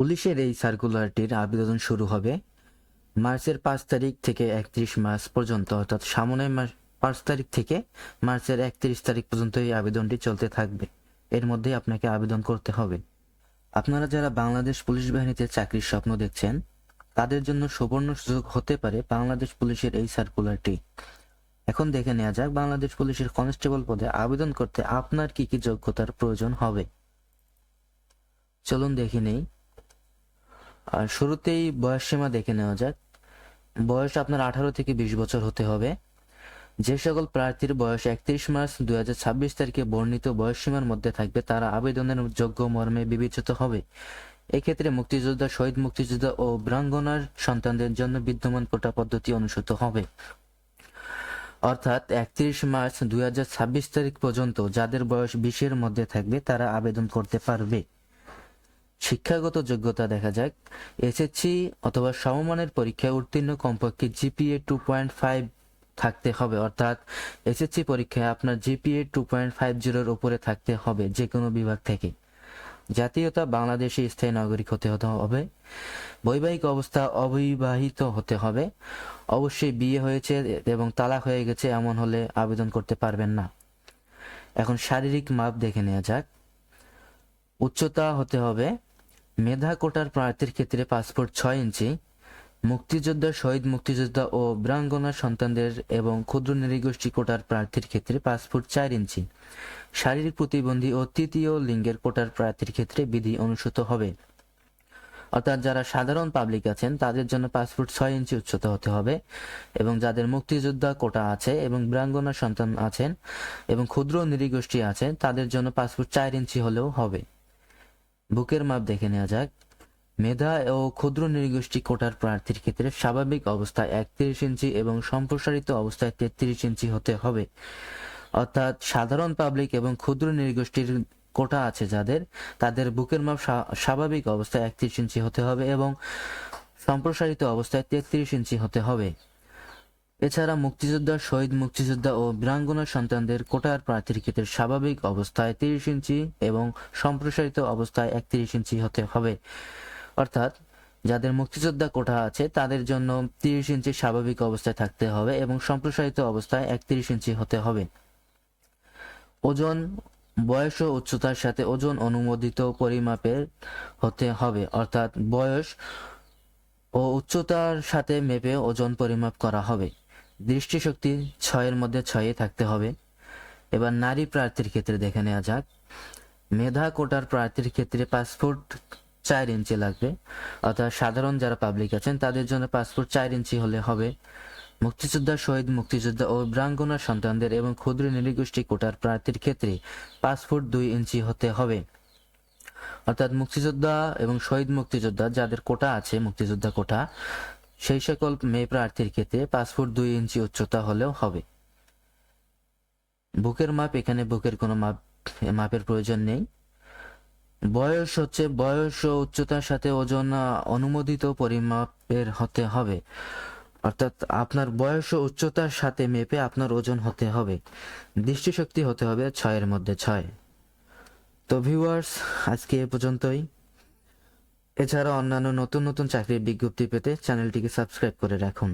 পুলিশের এই সার্কুলারটির আবেদন শুরু হবে মার্চের 5 তারিখ থেকে 31 মার্চ পর্যন্ত, অর্থাৎ সামনের মাস 5 তারিখ থেকে মার্চের 31 তারিখ পর্যন্ত এই আবেদনটি চলতে থাকবে। এর মধ্যেই আপনাকে আবেদন করতে হবে। আপনারা যারা বাংলাদেশ পুলিশ বাহিনীতে চাকরির স্বপ্ন দেখছেন তাদের জন্য সুবর্ণ সুযোগ হতে পারে বাংলাদেশ পুলিশের এই সার্কুলারটি। এখন দেখে নেওয়া যাক বাংলাদেশ পুলিশের কনস্টেবল পদে আবেদন করতে আপনার কি কি যোগ্যতার প্রয়োজন হবে। চলুন দেখে নেই। আর শুরুতেই বয়স সীমা দেখে নেওয়া যাক। বয়স আপনার 18 থেকে 20 বছর হতে হবে। যে সকল প্রার্থীর বয়স 31 মার্চ 2026 তারিখে বর্ণিত বয়সসীমার মধ্যে থাকবে তারা আবেদনের যোগ্য মর্মে বিবেচিত হবে। এক্ষেত্রে মুক্তিযোদ্ধা, শহীদ মুক্তিযোদ্ধা ও বীরাঙ্গনার সন্তানদের জন্য বিদ্যমান কোটা পদ্ধতি অনুসৃত হবে। অর্থাৎ 31 মার্চ 2026 তারিখ পর্যন্ত যাদের বয়স 20-এর মধ্যে থাকবে তারা আবেদন করতে পারবে। শিক্ষাগত যোগ্যতা দেখা যাক। এসএসসি অথবা সমমানের পরীক্ষায় উত্তীর্ণ কমপক্ষে জিপিএ 2.5 থাকতে হবে, অর্থাৎ এসএসসি পরীক্ষায় আপনার জিপিএ 2.50-এর উপরে থাকতে হবে যে কোনো বিভাগ থেকে। জাতীয়তা বাংলাদেশি স্থায়ী নাগরিক হতে হবে। বৈবাহিক অবস্থা অবিবাহিত হতে হবে। অবশ্যই বিয়ে হয়েছে এবং তালাক হয়ে গেছে এমন হলে আবেদন করতে পারবেন না। এখন শারীরিক মাপ দেখে নেওয়া যাক। উচ্চতা হতে হবে, মেধা কোটার প্রার্থীর ক্ষেত্রে 5 ফুট 6 ইঞ্চি, মুক্তিযোদ্ধা, শহীদ মুক্তিযোদ্ধা ও বীরাঙ্গনা সন্তানদের এবং ক্ষুদ্র নৃগোষ্ঠী কোটার প্রার্থীর ক্ষেত্রে 5 ফুট 4 ইঞ্চি, শারীরিক প্রতিবন্ধী ও তৃতীয় লিঙ্গের কোটার প্রার্থীর ক্ষেত্রে বিধি অনুসৃত হবে। অর্থাৎ যারা সাধারণ পাবলিক আছেন তাদের জন্য 5 ফুট 6 ইঞ্চি উচ্চতা হতে হবে, এবং যাদের মুক্তিযোদ্ধা কোটা আছে এবং বীরাঙ্গনা সন্তান আছেন এবং ক্ষুদ্র নৃগোষ্ঠী আছেন তাদের জন্য 5 ফুট 4 ইঞ্চি হলেও হবে। বুকের মাপ দেখে নেওয়া যাক। মেধা ও ক্ষুদ্র নৃগোষ্ঠী কোটার প্রার্থীর ক্ষেত্রে স্বাভাবিক অবস্থায় 31 ইঞ্চি এবং সম্প্রসারিত অবস্থায় 33 ইঞ্চি হতে হবে। অর্থাৎ সাধারণ পাবলিক এবং ক্ষুদ্র নৃগোষ্ঠীর কোটা আছে যাদের, তাদের বুকের মাপ স্বাভাবিক অবস্থায় 31 ইঞ্চি হতে হবে এবং সম্প্রসারিত অবস্থায় 33 ইঞ্চি হতে হবে। এছাড়া মুক্তিযোদ্ধা, শহীদ মুক্তিযোদ্ধা ও বীরাঙ্গনা সন্তানদের কোটার প্রার্থীর ক্ষেত্রে স্বাভাবিক অবস্থায় 30 ইঞ্চি এবং সম্প্রসারিত অবস্থায় 31 ইঞ্চি হতে হবে। অর্থাৎ যাদের মুক্তিযোদ্ধা কোটা আছে তাদের জন্য 30 ইঞ্চি স্বাভাবিক অবস্থায় থাকতে হবে এবং সম্প্রসারিত অবস্থায় 31 ইঞ্চি হতে হবে। ওজন, বয়স ও উচ্চতার সাথে ওজন অনুমোদিত পরিমাপের হতে হবে, অর্থাৎ বয়স ও উচ্চতার সাথে মেপে ওজন পরিমাপ করা হবে। দৃষ্টিশক্তি 6-এর মধ্যে 6 থাকতে হবে। এবার নারী প্রার্থীর ক্ষেত্রে দেখে নেওয়া যাক। মেধা কোটার প্রার্থীর ক্ষেত্রে 5 ফুট 4 ইঞ্চি লাগবে, অর্থাৎ সাধারণ যারা পাবলিক আছেন তাদের জন্য 5 ফুট 4 ইঞ্চি হলে হবে। মুক্তিযোদ্ধা, শহীদ মুক্তিযোদ্ধা ও বীরাঙ্গনা সন্তানদের এবং ক্ষুদ্র নৃগোষ্ঠী কোটার প্রার্থীর ক্ষেত্রে 5 ফুট 2 ইঞ্চি হতে হবে। অর্থাৎ মুক্তিযোদ্ধা এবং শহীদ মুক্তিযোদ্ধা যাদের কোটা আছে, মুক্তিযোদ্ধা কোটা, সেই সকল মেয়ে প্রার্থীর ক্ষেত্রে 5 ফুট 2 ইঞ্চি উচ্চতা হলেও হবে। বুকের মাপ, এখানে বুকের কোনো মাপের প্রয়োজন নেই। বয়স হচ্ছে বয়স ও উচ্চতার সাথে ওজন অনুমোদিত পরিমাপের হতে হবে, অর্থাৎ আপনার বয়স ও উচ্চতার সাথে মেপে আপনার ওজন হতে হবে। দৃষ্টিশক্তি হতে হবে 6-এর মধ্যে 6। তো ভিউয়ার্স, আজকে এ পর্যন্তই। এছাড়া অন্যান্য নতুন নতুন চাকরির বিজ্ঞপ্তি পেতে চ্যানেলটিকে সাবস্ক্রাইব করে রাখুন।